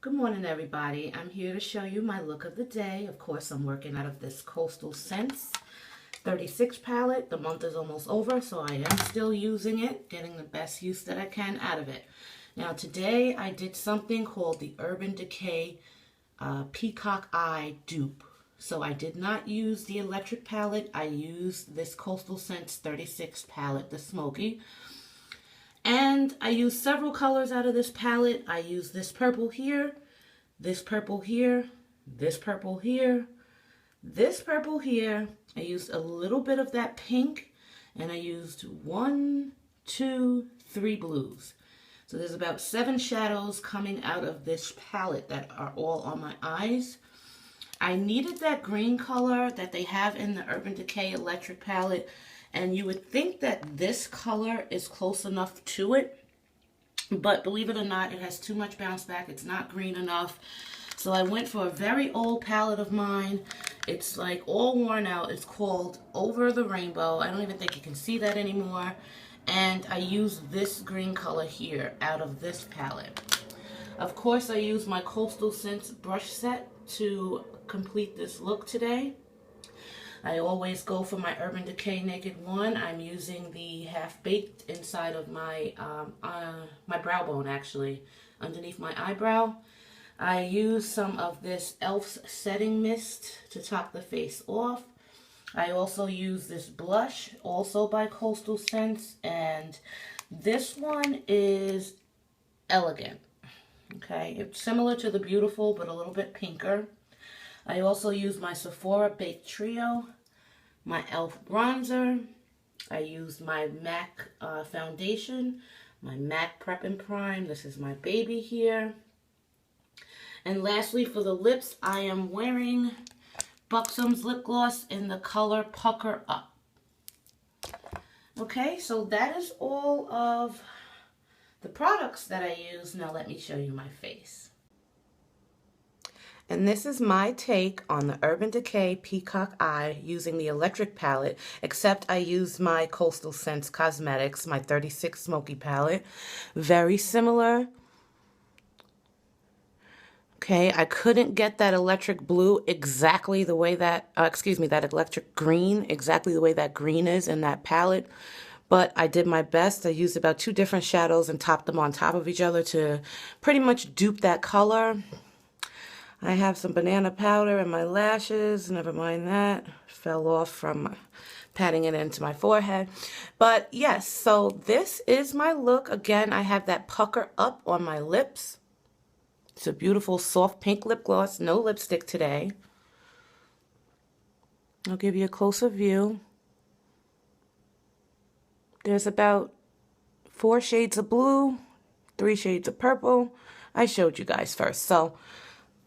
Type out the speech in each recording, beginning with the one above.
Good morning, everybody. I'm here to show you my look of the day. Of course, I'm working out of this Coastal Scents 36 palette. The month is almost over, so I am still using it, getting the best use that I can out of it. Now, today I did something called the Urban Decay Peacock Eye Dupe. So I did not use the electric palette. I used this Coastal Scents 36 palette, the smoky. And I used several colors out of this palette. I used this purple here, this purple here, this purple here, this purple here. I used a little bit of that pink, and I used 1, 2, 3 blues. So there's about 7 shadows coming out of this palette that are all on my eyes. I needed that green color that they have in the Urban Decay electric palette. And you would think that this color is close enough to it, but believe it or not, it has too much bounce back. It's not green enough. So I went for a very old palette of mine. It's like all worn out. It's called Over the Rainbow. I don't even think you can see that anymore. And I used this green color here out of this palette. Of course, I used my Coastal Scents brush set to complete this look today. I always go for my Urban Decay Naked 1. I'm using the half-baked inside of my my brow bone, actually, underneath my eyebrow. I use some of this e.l.f.'s setting mist to top the face off. I also use this blush, also by Coastal Scents, and this one is Elegant. Okay, it's similar to the Beautiful, but a little bit pinker. I also use my Sephora Baked Trio, my e.l.f. bronzer. I used my MAC foundation, my MAC Prep and Prime. This is my baby here. And lastly, for the lips, I am wearing Buxom's lip gloss in the color Pucker Up. Okay, so that is all of the products that I use. Now let me show you my face. And this is my take on the Urban Decay Peacock Eye using the electric palette, except I used my Coastal Scents Cosmetics, my 36 Smoky palette. Very similar. Okay, I couldn't get that electric blue exactly the way that, that electric green, exactly the way that green is in that palette. But I did my best. I used about 2 different shadows and topped them on top of each other to pretty much dupe that color. I have some banana powder in my lashes. Never mind that. Fell off from patting it into my forehead. But yes, so this is my look. Again, I have that pucker up on my lips. It's a beautiful soft pink lip gloss. No lipstick today. I'll give you a closer view. There's about 4 shades of blue, 3 shades of purple. I showed you guys first. So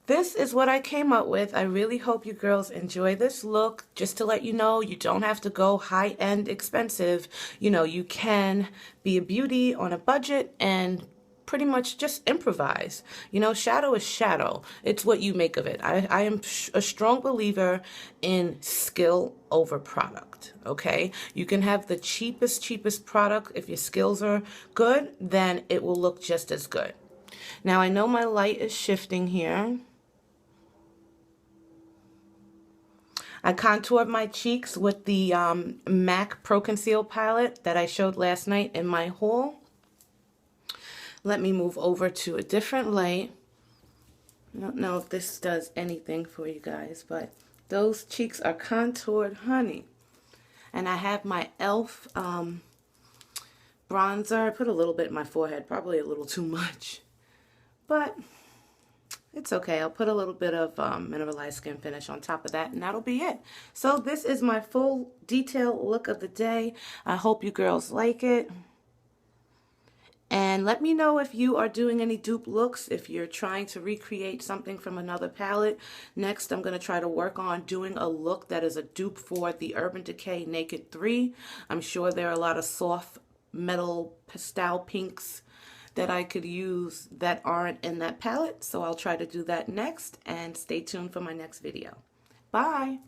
this is what I came up with. I really hope you girls enjoy this look. Just to let you know, you don't have to go high-end expensive. You know, you can be a beauty on a budget and pretty much just improvise. You know, shadow is shadow. It's what you make of it. I am a strong believer in skill over product, okay? You can have the cheapest product. If your skills are good, then it will look just as good. Now, I know my light is shifting here. I contoured my cheeks with the MAC Pro Conceal palette that I showed last night in my haul. Let me move over to a different light. I don't know if this does anything for you guys, but those cheeks are contoured, honey. And I have my e.l.f. bronzer. I put a little bit in my forehead, probably a little too much. But it's okay. I'll put a little bit of mineralized skin finish on top of that, and that'll be it. So this is my full detailed look of the day. I hope you girls like it. And let me know if you are doing any dupe looks, if you're trying to recreate something from another palette. Next, I'm going to try to work on doing a look that is a dupe for the Urban Decay Naked 3. I'm sure there are a lot of soft metal pastel pinks that I could use that aren't in that palette. So I'll try to do that next, and stay tuned for my next video. Bye!